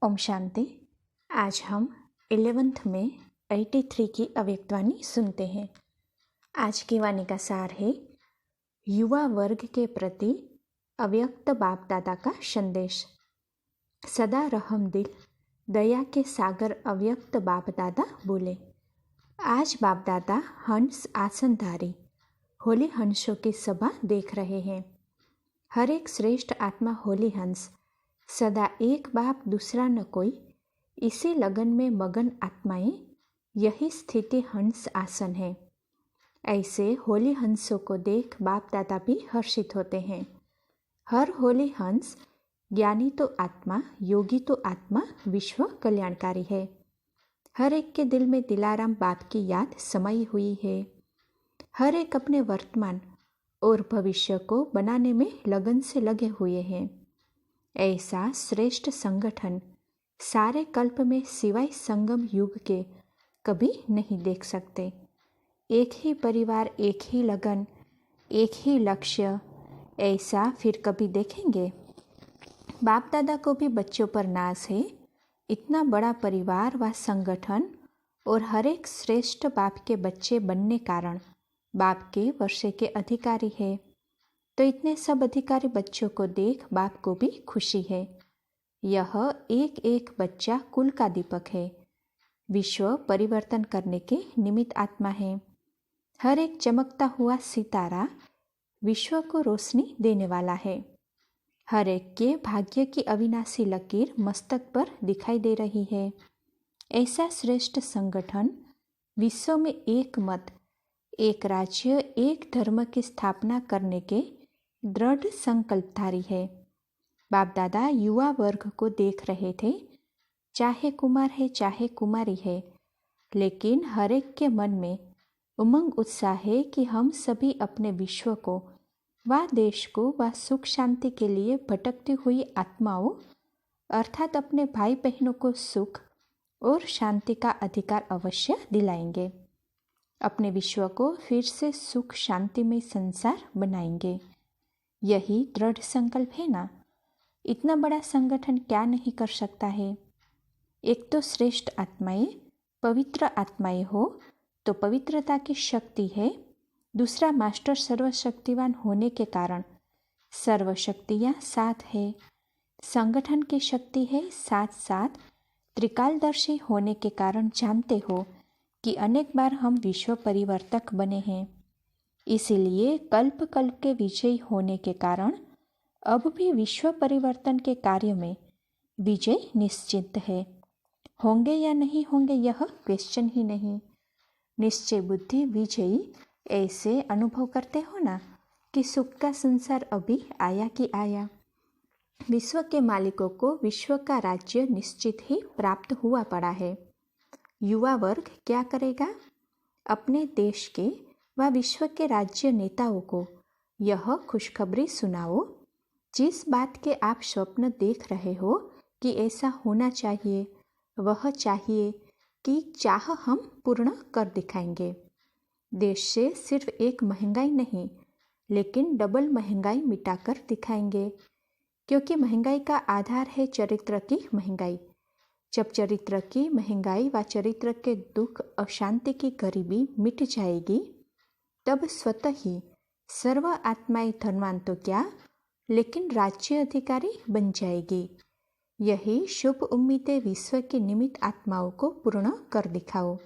ओम शांति। आज हम 11th में 83 की अव्यक्त वाणी सुनते हैं। आज की वाणी का सार है युवा वर्ग के प्रति अव्यक्त बाप दादा का संदेश। सदा रहम दिल दया के सागर अव्यक्त बाप दादा बोले। आज बाप दादा हंस आसनधारी होली हंसों की सभा देख रहे हैं। हर एक श्रेष्ठ आत्मा होली हंस, सदा एक बाप दूसरा न कोई, इसी लगन में मगन आत्माएं, यही स्थिति हंस आसन है। ऐसे होली हंसों को देख बाप दादा भी हर्षित होते हैं। हर होली हंस ज्ञानी तो आत्मा, योगी तो आत्मा, विश्व कल्याणकारी है। हर एक के दिल में दिलाराम बाप की याद समाई हुई है। हर एक अपने वर्तमान और भविष्य को बनाने में लगन से लगे हुए हैं। ऐसा श्रेष्ठ संगठन सारे कल्प में सिवाय संगम युग के कभी नहीं देख सकते। एक ही परिवार, एक ही लगन, एक ही लक्ष्य, ऐसा फिर कभी देखेंगे? बाप दादा को भी बच्चों पर नाज है। इतना बड़ा परिवार व संगठन और हर एक श्रेष्ठ बाप के बच्चे बनने कारण बाप के वर्षे के अधिकारी है। तो इतने सब अधिकारी बच्चों को देख बाप को भी खुशी है। यह एक एक बच्चा कुल का दीपक है। विश्व परिवर्तन करने के निमित्त आत्मा है। हर एक चमकता हुआ सितारा विश्व को रोशनी देने वाला है। हर एक के भाग्य की अविनाशी लकीर मस्तक पर दिखाई दे रही है। ऐसा श्रेष्ठ संगठन विश्व में एक मत, एक राज्य, एक धर्म की स्थापना करने के दृढ़ संकल्पधारी है। बाप दादा युवा वर्ग को देख रहे थे, चाहे कुमार है चाहे कुमारी है, लेकिन हर एक के मन में उमंग उत्साह है कि हम सभी अपने विश्व को व देश को व सुख शांति के लिए भटकती हुई आत्माओं अर्थात अपने भाई बहनों को सुख और शांति का अधिकार अवश्य दिलाएंगे। अपने विश्व को फिर से सुख शांतिमय संसार बनाएंगे। यही दृढ़ संकल्प है ना। इतना बड़ा संगठन क्या नहीं कर सकता है। एक तो श्रेष्ठ आत्माएं, पवित्र आत्माएं हो तो पवित्रता की शक्ति है। दूसरा मास्टर सर्वशक्तिवान होने के कारण सर्वशक्तियां साथ है। संगठन की शक्ति है, साथ साथ त्रिकालदर्शी होने के कारण जानते हो कि अनेक बार हम विश्व परिवर्तक बने हैं। इसीलिए कल्प कल्प के विजयी होने के कारण अब भी विश्व परिवर्तन के कार्य में विजय निश्चित है। होंगे या नहीं होंगे यह क्वेश्चन ही नहीं। निश्चय बुद्धि विजयी ऐसे अनुभव करते हो ना कि सुख का संसार अभी आया कि आया। विश्व के मालिकों को विश्व का राज्य निश्चित ही प्राप्त हुआ पड़ा है। युवा वर्ग क्या करेगा? अपने देश के व विश्व के राज्य नेताओं को यह खुशखबरी सुनाओ, जिस बात के आप स्वप्न देख रहे हो कि ऐसा होना चाहिए, वह चाहिए कि चाह हम पूर्ण कर दिखाएंगे। देश से सिर्फ एक महंगाई नहीं, लेकिन डबल महंगाई मिटाकर दिखाएंगे, क्योंकि महंगाई का आधार है चरित्र की महंगाई। जब चरित्र की महंगाई व चरित्र के दुख, अशांति की गरीबी मिट जाएगी, तब स्वतः ही सर्व आत्माएं धनवान तो क्या, लेकिन राज्य अधिकारी बन जाएगी। यही शुभ उम्मीदें विश्व के निमित्त आत्माओं को पूर्ण कर दिखाओ।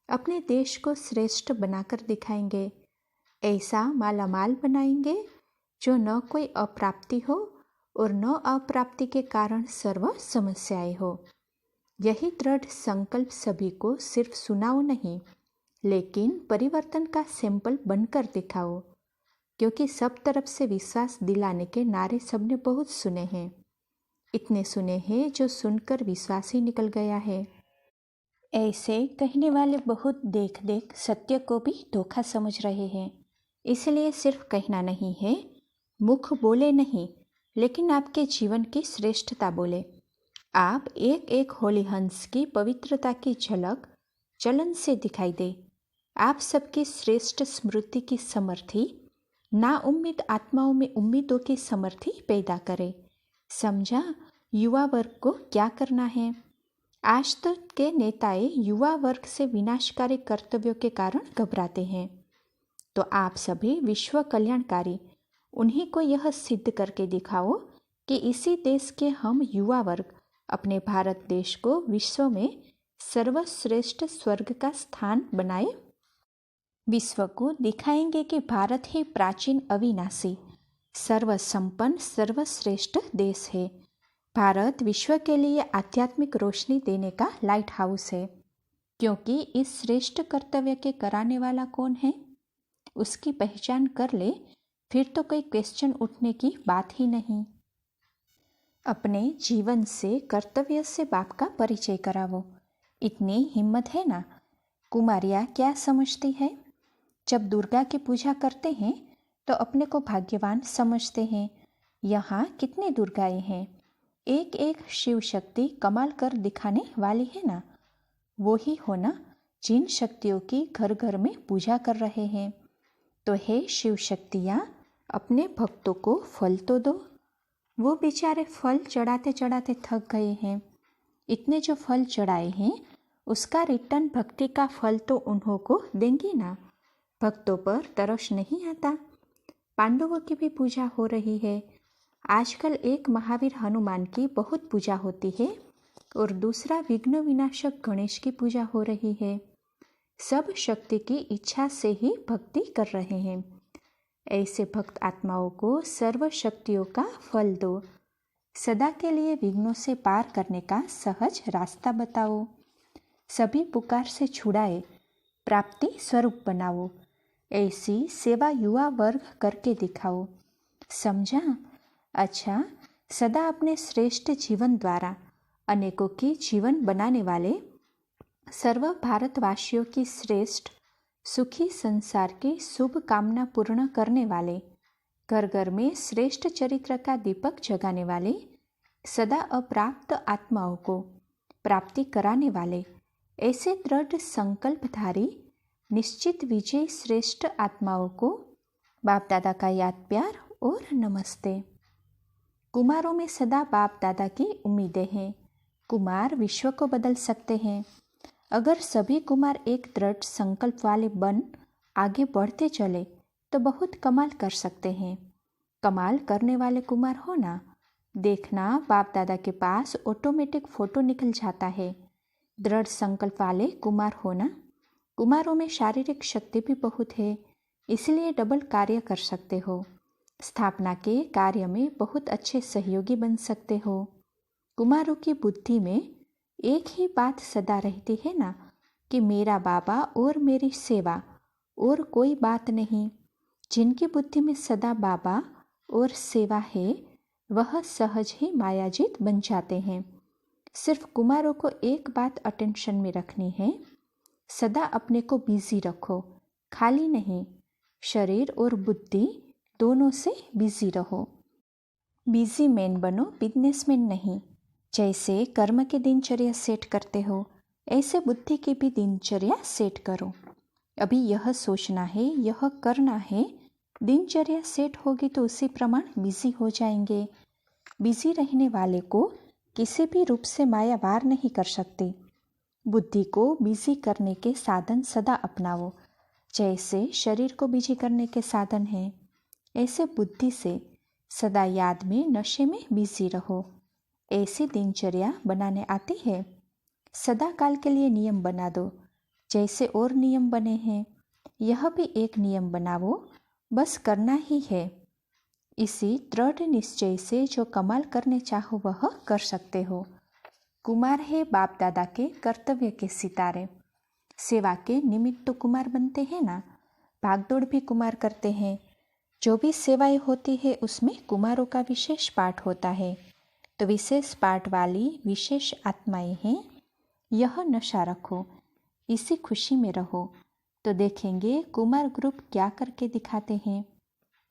अपने देश को श्रेष्ठ बनाकर दिखाएंगे। ऐसा मालामाल बनाएंगे जो न कोई अप्राप्ति हो और न अप्राप्ति के कारण सर्व समस्याएं हो। यही दृढ़ संकल्प सभी को सिर्फ सुनाओ नहीं, लेकिन परिवर्तन का सैंपल बनकर दिखाओ, क्योंकि सब तरफ से विश्वास दिलाने के नारे सबने बहुत सुने हैं। इतने सुने हैं जो सुनकर विश्वास ही निकल गया है। ऐसे कहने वाले बहुत देख देख सत्य को भी धोखा समझ रहे हैं। इसलिए सिर्फ कहना नहीं है, मुख बोले नहीं, लेकिन आपके जीवन की श्रेष्ठता बोले। आप एक एक होली हंस की पवित्रता की झलक चलन से दिखाई दे। आप सबकी श्रेष्ठ स्मृति की समर्थी ना उम्मीद आत्माओं में उम्मीदों की समर्थी पैदा करे। समझा? युवा वर्ग को क्या करना है। आज तक के नेताएं युवा वर्ग से विनाशकारी कर्तव्यों के कारण घबराते हैं, तो आप सभी विश्व कल्याणकारी उन्हीं को यह सिद्ध करके दिखाओ कि इसी देश के हम युवा वर्ग अपने भारत देश को विश्व में सर्वश्रेष्ठ स्वर्ग का स्थान बनाए। विश्व को दिखाएंगे कि भारत ही प्राचीन अविनाशी सर्वसंपन्न सर्वश्रेष्ठ देश है। भारत विश्व के लिए आध्यात्मिक रोशनी देने का लाइट हाउस है, क्योंकि इस श्रेष्ठ कर्तव्य के कराने वाला कौन है, उसकी पहचान कर ले, फिर तो कोई क्वेश्चन उठने की बात ही नहीं। अपने जीवन से कर्तव्य से बाप का परिचय करावो, इतनी हिम्मत है ना। कुमारियाँ क्या समझती है, जब दुर्गा की पूजा करते हैं तो अपने को भाग्यवान समझते हैं। यहाँ कितनी दुर्गाएं हैं, एक एक शिव शक्ति कमाल कर दिखाने वाली है ना। वो ही हो ना जिन शक्तियों की घर घर में पूजा कर रहे हैं। तो हे शिव शक्तियाँ, अपने भक्तों को फल तो दो। वो बेचारे फल चढ़ाते चढ़ाते थक गए हैं। इतने जो फल चढ़ाए हैं उसका रिटर्न भक्ति का फल तो उन्हों को देंगी ना। भक्तों पर तरस नहीं आता। पांडवों की भी पूजा हो रही है। आजकल एक महावीर हनुमान की बहुत पूजा होती है और दूसरा विघ्न विनाशक गणेश की पूजा हो रही है। सब शक्ति की इच्छा से ही भक्ति कर रहे हैं। ऐसे भक्त आत्माओं को सर्व शक्तियों का फल दो। सदा के लिए विघ्नों से पार करने का सहज रास्ता बताओ। सभी पुकार से छुड़ाए, प्राप्ति स्वरूप बनाओ। ऐसी सेवा युवा वर्ग करके दिखाओ। समझा? अच्छा, सदा अपने श्रेष्ठ जीवन द्वारा अनेकों की जीवन बनाने वाले, सर्व भारतवासियों की श्रेष्ठ सुखी संसार की शुभ कामना पूर्ण करने वाले, घर घर में श्रेष्ठ चरित्र का दीपक जगाने वाले, सदा अप्राप्त आत्माओं को प्राप्ति कराने वाले, ऐसे दृढ़ संकल्पधारी निश्चित विजय श्रेष्ठ आत्माओं को बाप दादा का याद प्यार और नमस्ते। कुमारों में सदा बाप दादा की उम्मीदें हैं। कुमार विश्व को बदल सकते हैं। अगर सभी कुमार एक दृढ़ संकल्प वाले बन आगे बढ़ते चले तो बहुत कमाल कर सकते हैं। कमाल करने वाले कुमार हो ना, देखना बाप दादा के पास ऑटोमेटिक फोटो निकल जाता है। दृढ़ संकल्प वाले कुमार हो ना। कुमारों में शारीरिक शक्ति भी बहुत है, इसलिए डबल कार्य कर सकते हो। स्थापना के कार्य में बहुत अच्छे सहयोगी बन सकते हो। कुमारों की बुद्धि में एक ही बात सदा रहती है ना कि मेरा बाबा और मेरी सेवा और कोई बात नहीं। जिनकी बुद्धि में सदा बाबा और सेवा है वह सहज ही मायाजित बन जाते हैं। सिर्फ कुमारों को एक बात अटेंशन में रखनी है, सदा अपने को बिजी रखो, खाली नहीं। शरीर और बुद्धि दोनों से बिजी रहो। बिजी मैन बनो, बिजनेसमैन नहीं। जैसे कर्म की दिनचर्या सेट करते हो, ऐसे बुद्धि की भी दिनचर्या सेट करो। अभी यह सोचना है, यह करना है। दिनचर्या सेट होगी तो उसी प्रमाण बिजी हो जाएंगे। बिजी रहने वाले को किसी भी रूप से माया वार नहीं कर सकती। बुद्धि को बिजी करने के साधन सदा अपनाओ। जैसे शरीर को बिजी करने के साधन है, ऐसे बुद्धि से सदा याद में नशे में बिजी रहो। ऐसी दिनचर्या बनाने आती है? सदा काल के लिए नियम बना दो, जैसे और नियम बने हैं यह भी एक नियम बनाओ, बस करना ही है। इसी दृढ़ निश्चय से जो कमाल करने चाहो वह कर सकते हो। कुमार है बाप दादा के कर्तव्य के सितारे। सेवा के निमित्त तो कुमार बनते हैं ना, भागदौड़ भी कुमार करते हैं। जो भी सेवाएं होती है उसमें कुमारों का विशेष पाठ होता है। तो विशेष पाठ वाली विशेष आत्माएं हैं। यह नशा रखो, इसी खुशी में रहो, तो देखेंगे कुमार ग्रुप क्या करके दिखाते हैं।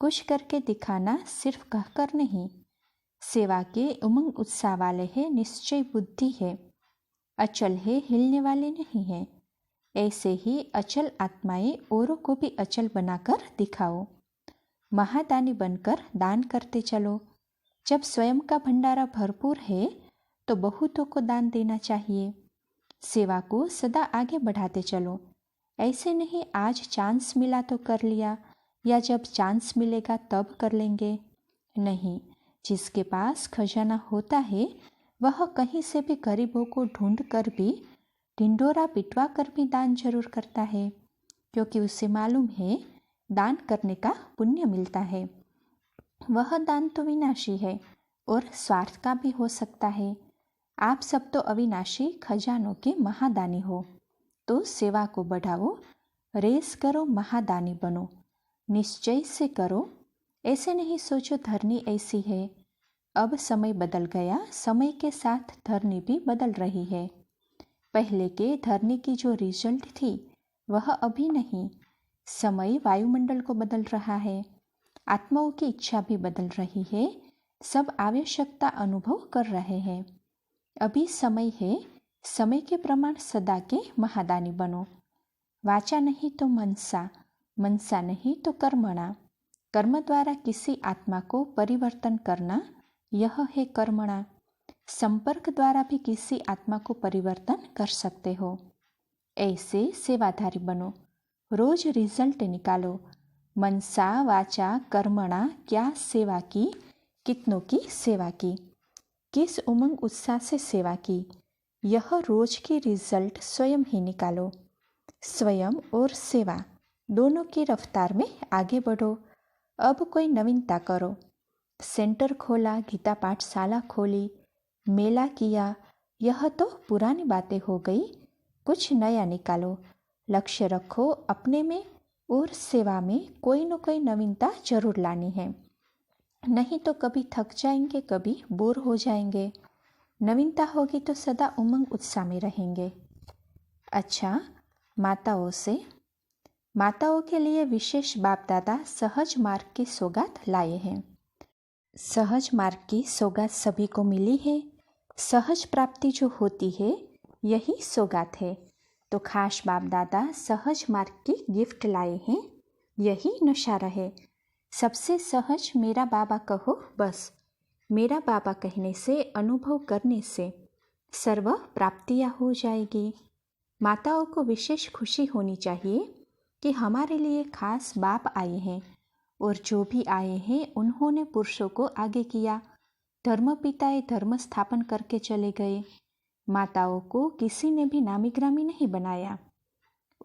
कुछ करके दिखाना सिर्फ कहकर नहीं। सेवा के उमंग उत्साह वाले हैं, निश्चय बुद्धि है, अचल है, हिलने वाले नहीं हैं। ऐसे ही अचल आत्माएं औरों को भी अचल बनाकर दिखाओ। महादानी बनकर दान करते चलो। जब स्वयं का भंडारा भरपूर है तो बहुतों को दान देना चाहिए। सेवा को सदा आगे बढ़ाते चलो। ऐसे नहीं आज चांस मिला तो कर लिया या जब चांस मिलेगा तब कर लेंगे। नहीं, जिसके पास खजाना होता है वह कहीं से भी गरीबों को ढूंढ कर भी, ढिंढोरा पिटवा कर भी दान जरूर करता है, क्योंकि उसे मालूम है दान करने का पुण्य मिलता है। वह दान तो विनाशी है और स्वार्थ का भी हो सकता है। आप सब तो अविनाशी खजानों के महादानी हो, तो सेवा को बढ़ाओ, रेस करो, महादानी बनो, निश्चय से करो। ऐसे नहीं सोचो धरनी ऐसी है। अब समय बदल गया, समय के साथ धरनी भी बदल रही है। पहले के धरनी की जो रिजल्ट थी वह अभी नहीं। समय वायुमंडल को बदल रहा है, आत्माओं की इच्छा भी बदल रही है, सब आवश्यकता अनुभव कर रहे हैं। अभी समय है, समय के प्रमाण सदा के महादानी बनो। वाचा नहीं तो मनसा, मनसा नहीं तो कर्मणा। कर्म द्वारा किसी आत्मा को परिवर्तन करना, यह है कर्मणा। संपर्क द्वारा भी किसी आत्मा को परिवर्तन कर सकते हो। ऐसे सेवाधारी बनो, रोज रिजल्ट निकालो। मनसा वाचा कर्मणा क्या सेवा की, कितनों की सेवा की, किस उमंग उत्साह से सेवा की, यह रोज की रिजल्ट स्वयं ही निकालो। स्वयं और सेवा दोनों की रफ्तार में आगे बढ़ो। अब कोई नवीनता करो। सेंटर खोला, गीता पाठशाला खोली, मेला किया, यह तो पुरानी बातें हो गई। कुछ नया निकालो। लक्ष्य रखो अपने में और सेवा में कोई न कोई नवीनता जरूर लानी है। नहीं तो कभी थक जाएंगे, कभी बोर हो जाएंगे। नवीनता होगी तो सदा उमंग उत्साह में रहेंगे। अच्छा, माताओं के लिए विशेष बाप दादा सहज मार्ग की सौगात लाए हैं। सहज मार्ग की सौगात सभी को मिली है। सहज प्राप्ति जो होती है यही सौगात है। तो खास बाप दादा सहज मार्ग की गिफ्ट लाए हैं, यही नशा रहे। सबसे सहज मेरा बाबा कहो बस। मेरा बाबा कहने से, अनुभव करने से सर्व प्राप्तियाँ हो जाएगी। माताओं को विशेष खुशी होनी चाहिए कि हमारे लिए खास बाप आए हैं, और जो भी आए हैं उन्होंने पुरुषों को आगे किया। धर्म पिताए धर्म स्थापन करके चले गए। माताओं को किसी ने भी नामीग्रामी नहीं बनाया,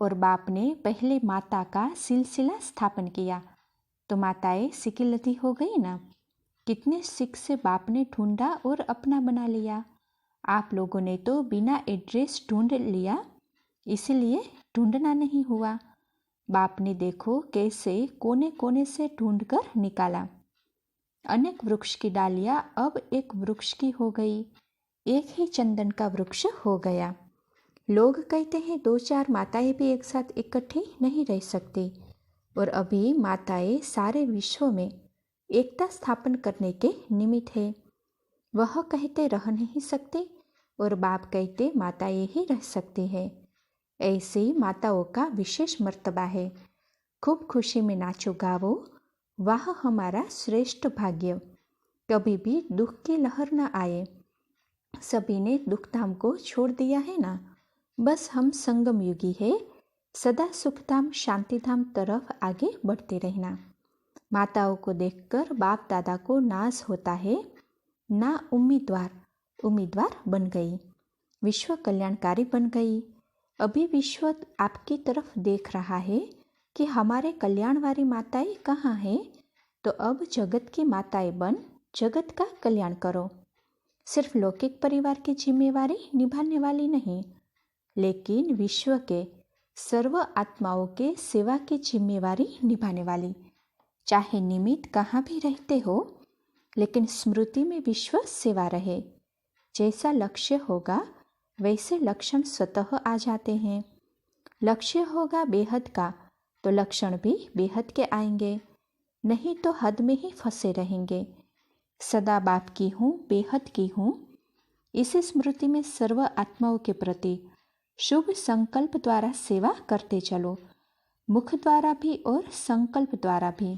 और बाप ने पहले माता का सिलसिला स्थापन किया, तो माताएं सिकिलती हो गई ना। कितने सिख से बाप ने ढूंढा और अपना बना लिया। आप लोगों ने तो बिना एड्रेस ढूंढ लिया, इसलिए ढूंढना नहीं हुआ। बाप ने देखो कैसे कोने कोने से ढूंढकर निकाला। अनेक वृक्ष की डालियां अब एक वृक्ष की हो गई, एक ही चंदन का वृक्ष हो गया। लोग कहते हैं 2-4 माताएं भी एक साथ इकट्ठी नहीं रह सकती, और अभी माताएं सारे विश्व में एकता स्थापन करने के निमित्त है। वह कहते रह नहीं सकते और बाप कहते माताएं ही रह सकती है। ऐसे माताओं का विशेष मर्तबा है। खूब खुशी में नाचो गावो, वाह हमारा श्रेष्ठ भाग्य। कभी भी दुख की लहर न आए। सभी ने दुख धाम को छोड़ दिया है ना। बस हम संगम युगी है, सदा सुखधाम शांतिधाम तरफ आगे बढ़ते रहना। माताओं को देखकर बाप दादा को नाज होता है। ना उम्मीदवार बन गई, विश्व कल्याणकारी बन गई। अभी विश्व आपकी तरफ देख रहा है कि हमारे कल्याण वाली माताएं कहाँ हैं। तो अब जगत की माताएं बन जगत का कल्याण करो। सिर्फ लौकिक परिवार की जिम्मेवारी निभाने वाली नहीं, लेकिन विश्व के सर्व आत्माओं के सेवा की जिम्मेवारी निभाने वाली। चाहे निमित्त कहाँ भी रहते हो, लेकिन स्मृति में विश्व सेवा रहे। जैसा लक्ष्य होगा वैसे लक्षण स्वतः आ जाते हैं। लक्ष्य होगा बेहद का तो लक्षण भी बेहद के आएंगे, नहीं तो हद में ही फंसे रहेंगे। सदा बाप की हूँ, बेहद की हूँ, इसी स्मृति में सर्व आत्माओं के प्रति शुभ संकल्प द्वारा सेवा करते चलो। मुख द्वारा भी और संकल्प द्वारा भी,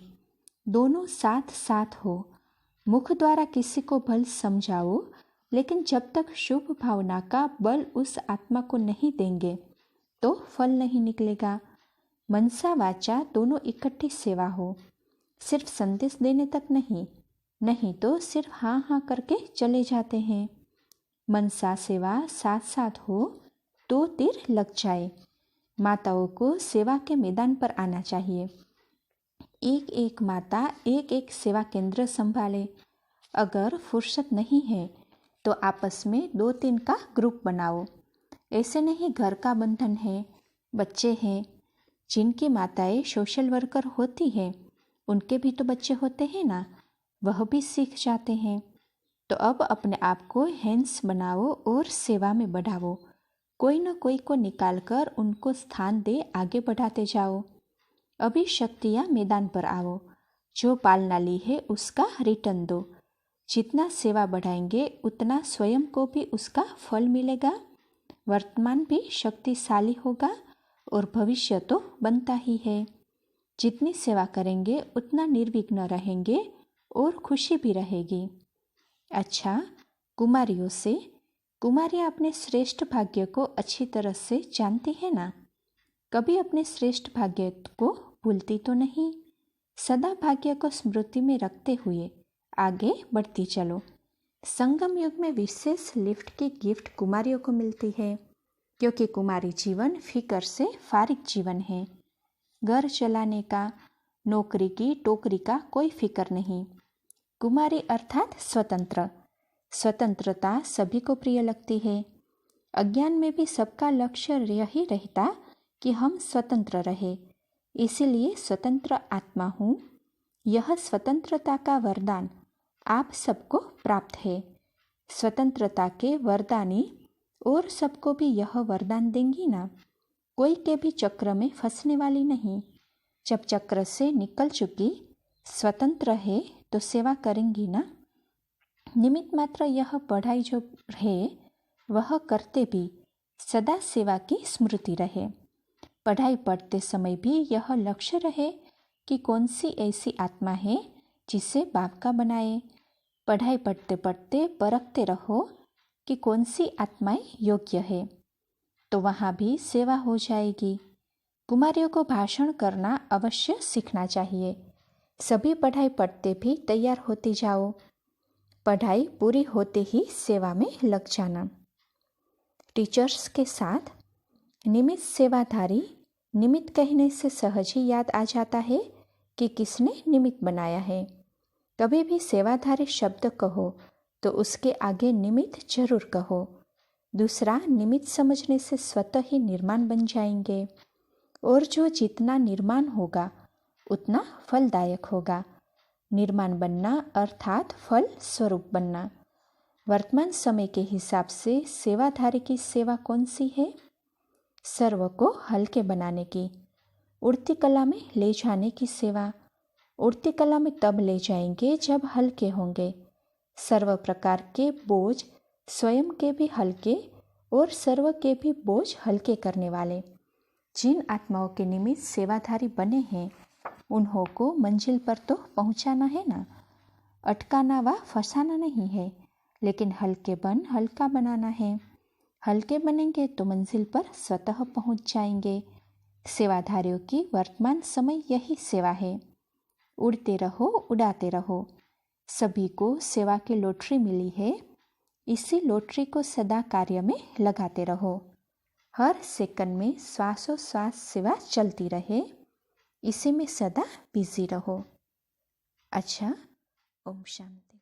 दोनों साथ साथ हो। मुख द्वारा किसी को भल समझाओ, लेकिन जब तक शुभ भावना का बल उस आत्मा को नहीं देंगे तो फल नहीं निकलेगा। मनसा वाचा दोनों इकट्ठी सेवा हो, सिर्फ संदेश देने तक नहीं तो सिर्फ हाँ हाँ करके चले जाते हैं। मनसा सेवा साथ साथ हो तो तीर लग जाए। माताओं को सेवा के मैदान पर आना चाहिए। एक एक माता एक एक सेवा केंद्र संभाले। अगर फुर्सत नहीं है तो आपस में 2-3 का ग्रुप बनाओ। ऐसे नहीं घर का बंधन है, बच्चे हैं। जिनकी माताएं सोशल वर्कर होती हैं उनके भी तो बच्चे होते हैं ना, वह भी सीख जाते हैं। तो अब अपने आप को हैंड्स बनाओ और सेवा में बढ़ाओ। कोई न कोई को निकाल कर उनको स्थान दे आगे बढ़ाते जाओ। अभी शक्तियाँ मैदान पर आओ। जो पालना ली है उसका रिटर्न दो। जितना सेवा बढ़ाएंगे उतना स्वयं को भी उसका फल मिलेगा। वर्तमान भी शक्तिशाली होगा और भविष्य तो बनता ही है। जितनी सेवा करेंगे उतना निर्विघ्न रहेंगे और खुशी भी रहेगी। अच्छा, कुमारियाँ अपने श्रेष्ठ भाग्य को अच्छी तरह से जानती है ना? कभी अपने श्रेष्ठ भाग्य को भूलती तो नहीं। सदा भाग्य को स्मृति में रखते हुए आगे बढ़ती चलो। संगम युग में विशेष लिफ्ट की गिफ्ट कुमारियों को मिलती है, क्योंकि कुमारी जीवन फिकर से फारिग जीवन है। घर चलाने का, नौकरी की टोकरी का कोई फिक्र नहीं। कुमारी अर्थात स्वतंत्रता सभी को प्रिय लगती है। अज्ञान में भी सबका लक्ष्य यही रहता कि हम स्वतंत्र रहे। इसीलिए स्वतंत्र आत्मा हूँ। यह स्वतंत्रता का वरदान आप सबको प्राप्त है। स्वतंत्रता के वरदानी और सबको भी यह वरदान देंगी ना। कोई के भी चक्र में फंसने वाली नहीं। जब चक्र से निकल चुकी, स्वतंत्र है तो सेवा करेंगी ना। निमित्त मात्र यह पढ़ाई जो है वह करते भी सदा सेवा की स्मृति रहे। पढ़ाई पढ़ते समय भी यह लक्ष्य रहे कि कौन सी ऐसी आत्मा है जिसे बाप का बनाए। पढ़ाई पढ़ते पढ़ते परखते रहो कि कौन सी आत्माएं योग्य है, तो वहाँ भी सेवा हो जाएगी। कुमारियों को भाषण करना अवश्य सीखना चाहिए। सभी पढ़ाई पढ़ते भी तैयार होती जाओ। पढ़ाई पूरी होते ही सेवा में लग जाना। टीचर्स के साथ निमित्त सेवाधारी। निमित्त कहने से सहज ही याद आ जाता है कि किसने निमित्त बनाया है। कभी भी सेवाधारी शब्द कहो तो उसके आगे निमित्त जरूर कहो। दूसरा, निमित्त समझने से स्वतः ही निर्माण बन जाएंगे, और जो जितना निर्माण होगा उतना फलदायक होगा। निर्माण बनना अर्थात फल स्वरूप बनना। वर्तमान समय के हिसाब से सेवाधारी की सेवा कौन सी है? सर्व को हल्के बनाने की, उड़ती कला में ले जाने की सेवा। उड़ती कला में तब ले जाएंगे जब हल्के होंगे। सर्व प्रकार के बोझ स्वयं के भी हल्के और सर्व के भी बोझ हल्के करने वाले। जिन आत्माओं के निमित्त सेवाधारी बने हैं उन्हों को मंजिल पर तो पहुंचाना है ना, अटकाना व फंसाना नहीं है, लेकिन हल्के बन हल्का बनाना है। हल्के बनेंगे तो मंजिल पर स्वतः पहुंच जाएंगे। सेवाधारियों की वर्तमान समय यही सेवा है। उड़ते रहो, उड़ाते रहो। सभी को सेवा की लॉटरी मिली है। इसी लॉटरी को सदा कार्य में लगाते रहो। हर सेकंड में श्वासोश्वास सेवा चलती रहे। इसी में सदा बिजी रहो। अच्छा, ओम शांति।